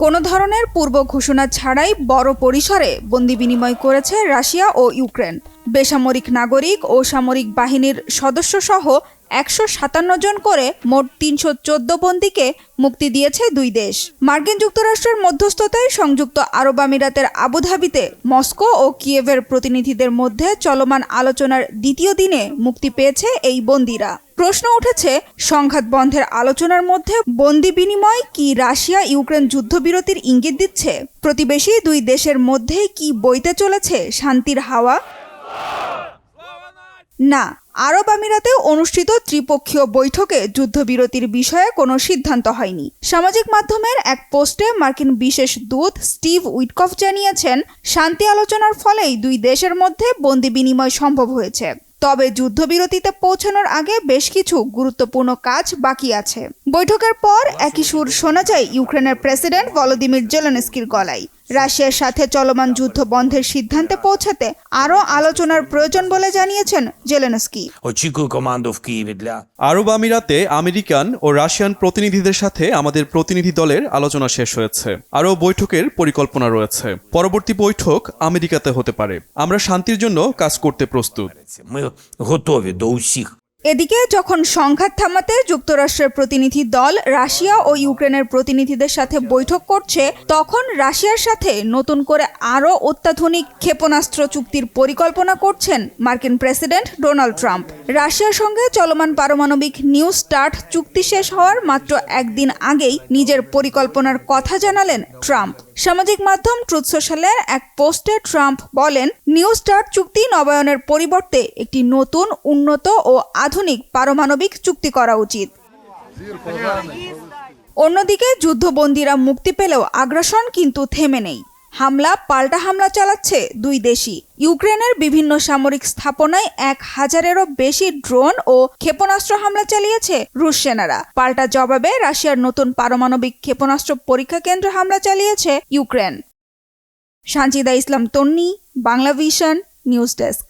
কোনো ধরনের পূর্ব ঘোষণা ছাড়াই বড় পরিসরে বন্দি বিনিময় করেছে রাশিয়া ও ইউক্রেন। বেসামরিক নাগরিক ও সামরিক বাহিনীর সদস্যসহ ১৫৭ জন করে মোট ৩১৪ বন্দীকে মুক্তি দিয়েছে দুই দেশ। মার্কিন যুক্তরাষ্ট্রের মধ্যস্থতায় সংযুক্ত আরব আমিরাতের আবুধাবিতে মস্কো ও কিয়েভের প্রতিনিধিদের মধ্যে চলমান আলোচনার দ্বিতীয় দিনে মুক্তি পেয়েছে এই বন্দীরা। প্রশ্ন উঠেছে, সংঘাত বন্ধের আলোচনার মধ্যে বন্দি বিনিময় কি রাশিয়া ইউক্রেন যুদ্ধবিরতির ইঙ্গিত দিচ্ছে? প্রতিবেশী দুই দেশের মধ্যে কি বইতে চলেছে শান্তির হাওয়া? না, আরব আমিরাতে অনুষ্ঠিত ত্রিপক্ষীয় বৈঠকে যুদ্ধবিরতির বিষয়ে কোনো সিদ্ধান্ত হয়নি। সামাজিক মাধ্যমের এক পোস্টে মার্কিন বিশেষ দূত স্টিভ উইটকফ জানিয়েছেন, শান্তি আলোচনার ফলেই দুই দেশের মধ্যে বন্দি বিনিময় সম্ভব হয়েছে। তবে যুদ্ধবিরতিতে পৌঁছানোর আগে বেশ কিছু গুরুত্বপূর্ণ কাজ বাকি আছে। বৈঠকের পর একই সুর শোনা যায় ইউক্রেনের প্রেসিডেন্ট ভলোদিমির জেলেনস্কির গলায়। রাশিয়ার সাথে চলমান যুদ্ধ বন্ধের সিদ্ধান্তে পৌঁছাতে আরও আলোচনার প্রয়োজন বলে জানিয়েছেন জেলেনস্কি। আরব আমিরাতে আমেরিকান ও রাশিয়ান প্রতিনিধিদের সাথে আমাদের প্রতিনিধি দলের আলোচনা শেষ হয়েছে। আরও বৈঠকের পরিকল্পনা রয়েছে। পরবর্তী বৈঠক আমেরিকাতে হতে পারে। আমরা শান্তির জন্য কাজ করতে প্রস্তুত। এদিকে যখন সংঘাত থামাতে যুক্তরাষ্ট্রের প্রতিনিধি দল রাশিয়া ও ইউক্রেনের প্রতিনিধিদের সাথে বৈঠক করছে, তখন রাশিয়ার সাথে নতুন করে আরও অত্যাধুনিক ক্ষেপণাস্ত্র চুক্তির পরিকল্পনা করছেন মার্কিন প্রেসিডেন্ট ডোনাল্ড ট্রাম্প। রাশিয়ার সঙ্গে চলমান পারমাণবিক নিউ স্টার্ট চুক্তি শেষ হওয়ার মাত্র একদিন আগেই নিজের পরিকল্পনার কথা জানালেন ট্রাম্প। সামাজিক মাধ্যম ট্রুথ সোশ্যালের এক পোস্টে ট্রাম্প বলেন, নিউ স্টার্ট চুক্তি নবায়নের পরিবর্তে একটি নতুন, উন্নত ও আধুনিক পারমাণবিক চুক্তি করা উচিত। অন্যদিকে যুদ্ধবন্দীরা মুক্তি পেলেও আগ্রাসন কিন্তু থেমে নেই। হামলা পাল্টা হামলা চালাচ্ছে দুই দেশই। ইউক্রেনের বিভিন্ন সামরিক স্থাপনায় ১,০০০-এরও বেশি ড্রোন ও ক্ষেপণাস্ত্র হামলা চালিয়েছে রুশ সেনারা। পাল্টা জবাবে রাশিয়ার নতুন পারমাণবিক ক্ষেপণাস্ত্র পরীক্ষা কেন্দ্রে হামলা চালিয়েছে ইউক্রেন। সানজিদা ইসলাম তন্নি, বাংলা ভিশন, নিউজ ডেস্ক।